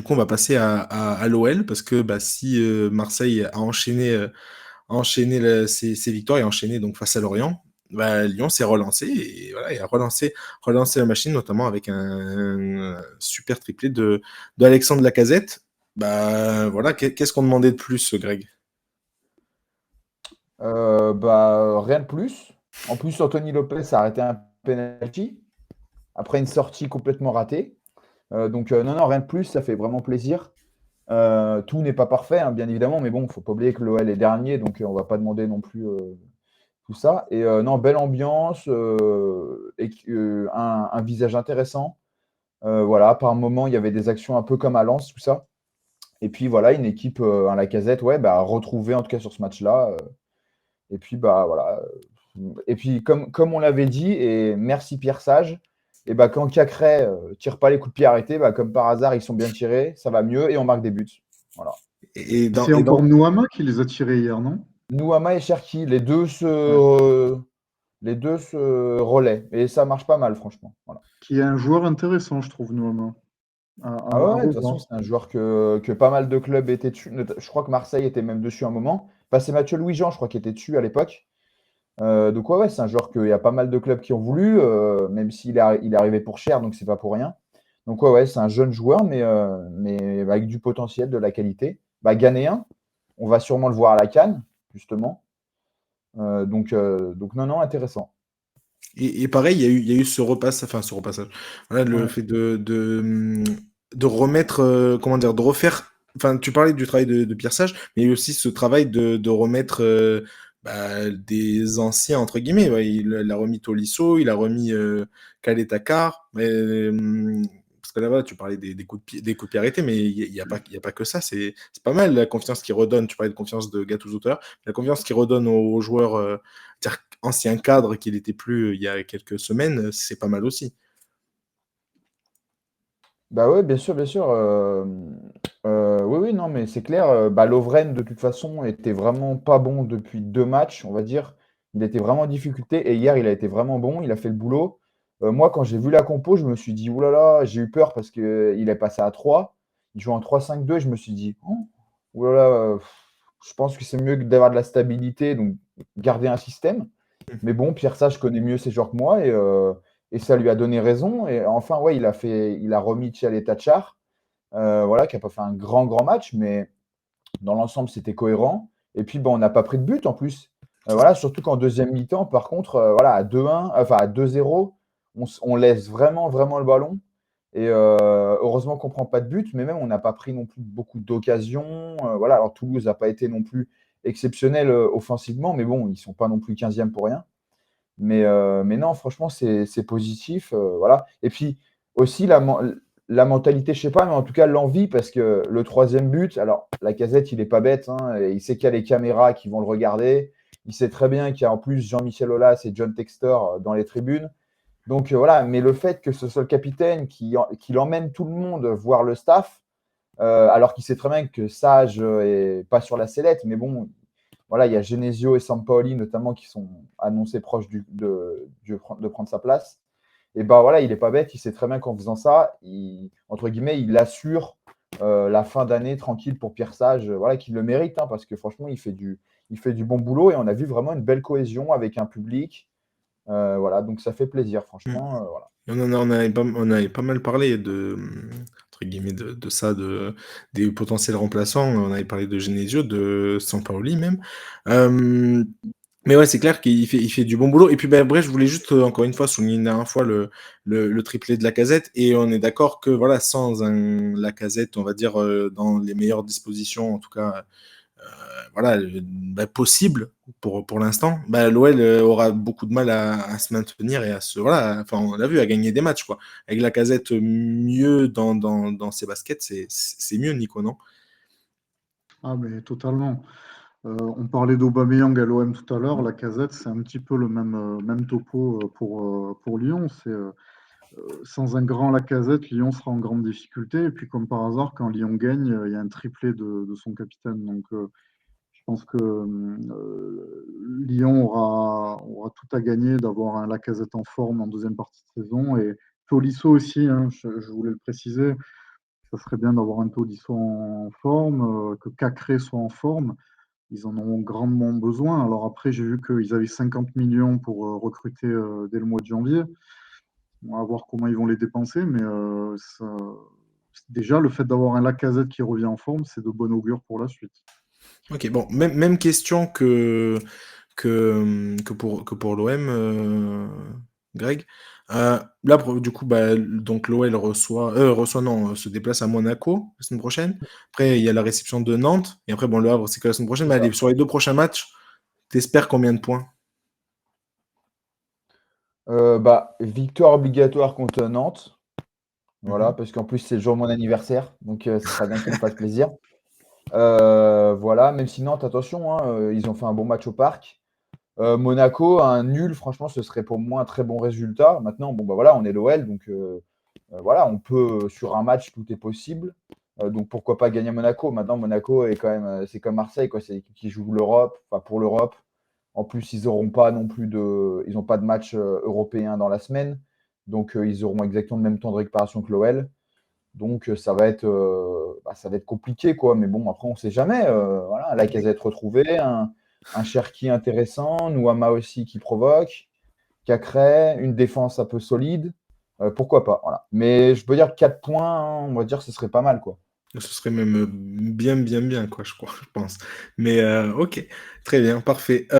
Du coup, on va passer à l'OL parce que bah, si Marseille a enchaîné ses victoires et a enchaîné donc face à Lorient, bah, Lyon s'est relancé et, voilà, et a relancé la machine, notamment avec un super triplé de Alexandre Lacazette. Bah, voilà, qu'est-ce qu'on demandait de plus, Greg? Rien de plus. En plus, Anthony Lopez a arrêté un penalty après une sortie complètement ratée. Non, non, rien de plus, ça fait vraiment plaisir. Tout n'est pas parfait, hein, bien évidemment, mais bon, faut pas oublier que l'OL est dernier, donc on va pas demander non plus tout ça. Non, belle ambiance, un visage intéressant. Voilà, par moment, il y avait des actions un peu comme à Lens, tout ça. Et puis voilà, une équipe, un Lacazette, ouais, bah, retrouvée en tout cas sur ce match-là. Et puis bah voilà. Et puis comme on l'avait dit, et merci Pierre Sage, et bah quand Cacré tire pas les coups de pied arrêtés, bah comme par hasard ils sont bien tirés, ça va mieux et on marque des buts. Voilà. Et C'est encore Nouama qui les a tirés hier, non? Nouama et Cherki, Ouais. les deux se relaient et ça marche pas mal franchement. Voilà. Qui est un joueur intéressant, je trouve, Nouama, Ah à ouais, de toute façon revoir. c'est un joueur que pas mal de clubs étaient dessus. Je crois que Marseille était même dessus un moment. Enfin, c'est Mathieu Louis-Jean, je crois, qui était dessus à l'époque. Donc ouais, c'est un joueur qu'il y a pas mal de clubs qui ont voulu, même il est arrivé pour cher, donc c'est pas pour rien. Donc ouais, c'est un jeune joueur, mais avec du potentiel, de la qualité. Bah, ghanéen, on va sûrement le voir à la CAN, justement. Donc non, non, intéressant. et pareil, il y a eu ce repassage. Voilà, le Ouais. fait de remettre, comment dire, de refaire. Enfin, tu parlais du travail de Pierre Sage, mais il y a eu aussi ce travail de remettre bah, des anciens, entre guillemets. Ouais, il a remis Tolisso, il a remis Khaled Takar. Parce que là-bas, tu parlais des coups de pied arrêtés, mais il y a pas que ça. C'est pas mal la confiance qu'il redonne. Tu parlais de confiance de Gattuso tout à l'heure. La confiance qu'il redonne aux joueurs. Dire ancien cadre qu'il n'était plus il y a quelques semaines, c'est pas mal aussi. Bah ouais, bien sûr, bien sûr. Oui, oui, non, mais c'est clair. Bah, Lovren, de toute façon, était vraiment pas bon depuis 2 matchs, on va dire. Il était vraiment en difficulté. Et hier, il a été vraiment bon. Il a fait le boulot. Moi, quand j'ai vu la compo, je me suis dit, ouh là là, j'ai eu peur parce qu'il est passé à 3. Il joue en 3-5-2. Et je me suis dit, oh, ouh là là, je pense que c'est mieux que d'avoir de la stabilité, donc garder un système. Mais bon, Pierre Sage connaît mieux ses joueurs que moi et ça lui a donné raison. Et enfin, ouais, il a remis Thialet Tachar, voilà, qui n'a pas fait un grand, grand match, mais dans l'ensemble, c'était cohérent. Et puis, bon, on n'a pas pris de but en plus. Voilà, surtout qu'en deuxième mi-temps, par contre, voilà, à 2-1, enfin à 2-0, on laisse vraiment, vraiment le ballon. Et heureusement qu'on ne prend pas de but, mais même on n'a pas pris non plus beaucoup d'occasions. Voilà, alors Toulouse n'a pas été non plus exceptionnel offensivement, mais bon, ils ne sont pas non plus 15e pour rien. Mais non, franchement, c'est positif. Voilà. Et puis aussi, la mentalité, je sais pas, mais en tout cas, l'envie, parce que le troisième but, alors, Lacazette, il est pas bête, hein, et il sait qu'il y a les caméras qui vont le regarder. Il sait très bien qu'il y a en plus Jean-Michel Aulas et John Textor dans les tribunes. Donc voilà, mais le fait que ce soit le capitaine qui emmène tout le monde voir le staff, alors qu'il sait très bien que Sage est pas sur la sellette, mais bon, voilà, il y a Genesio et Sampaoli notamment qui sont annoncés proches de prendre sa place. Et bah voilà, il est pas bête, il sait très bien qu'en faisant ça, entre guillemets, il assure la fin d'année tranquille pour Pierre Sage, voilà, qu'il le mérite, hein, parce que franchement, il fait du bon boulot et on a vu vraiment une belle cohésion avec un public. Voilà, donc ça fait plaisir, franchement. Voilà. On avait pas mal parlé entre guillemets, de ça, des potentiels remplaçants. On avait parlé de Genesio, de Sampaoli même. Euh, mais ouais, c'est clair il fait du bon boulot. Et puis, ben, bref, je voulais juste, encore une fois, souligner une dernière fois le triplé de Lacazette. Et on est d'accord que, voilà, sans un Lacazette, on va dire, dans les meilleures dispositions, en tout cas, voilà, bah, possible pour l'instant, bah, l'OL aura beaucoup de mal à se maintenir et à se. Voilà, enfin, on l'a vu, à gagner des matchs, quoi. Avec Lacazette mieux dans ses baskets, c'est mieux, Nico, non? Ah, mais totalement. On parlait d'Aubameyang à l'OM tout à l'heure. Lacazette, c'est un petit peu le même topo pour Lyon. Sans un grand Lacazette, Lyon sera en grande difficulté. Et puis, comme par hasard, quand Lyon gagne, il y a un triplé de son capitaine. Donc, je pense que Lyon aura tout à gagner d'avoir un Lacazette en forme en deuxième partie de saison. Et Tolisso aussi, hein, je voulais le préciser. ça serait bien d'avoir un Tolisso en forme, que Cacré soit en forme. Ils en ont grandement besoin. Alors après, j'ai vu qu'ils avaient 50 millions pour recruter dès le mois de janvier. On va voir comment ils vont les dépenser, mais déjà, le fait d'avoir un Lacazette qui revient en forme, c'est de bon augure pour la suite. Ok, bon, même question que pour l'OM, Greg. Là, du coup, bah, donc l'OL se déplace à Monaco la semaine prochaine. Après, il y a la réception de Nantes. Et après, bon, le Havre, c'est que la semaine prochaine. C'est Mais ça. allez, sur les 2 prochains matchs, t'espères combien de points? Victoire obligatoire contre Nantes. Voilà, Mhm. parce qu'en plus, c'est le jour de mon anniversaire. Donc, ce serait bien qu'ils me fassent plaisir. Voilà, même si Nantes, attention, hein, ils ont fait un bon match au parc. Monaco, un nul, franchement, ce serait pour moi un très bon résultat. Maintenant, bon, bah voilà, on est l'OL, donc voilà, on peut, sur un match, tout est possible. Donc pourquoi pas gagner Monaco. Maintenant, Monaco est quand même, c'est comme Marseille, quoi. C'est l'équipe qui joue l'Europe, enfin pour l'Europe. En plus, ils n'auront pas non plus ils n'ont pas de match européen dans la semaine. Donc ils auront exactement le même temps de récupération que l'OL. Donc ça va être compliqué, quoi. Mais bon, après, on ne sait jamais. Voilà, Lacazette retrouvé, un Cherki intéressant, Nouama aussi qui provoque, Cacré, une défense un peu solide. Pourquoi pas, voilà. Mais je peux dire 4 points, hein, on va dire que ce serait pas mal, quoi. Ce serait même bien, bien, bien, quoi, je crois, je pense. Mais ok, très bien, parfait.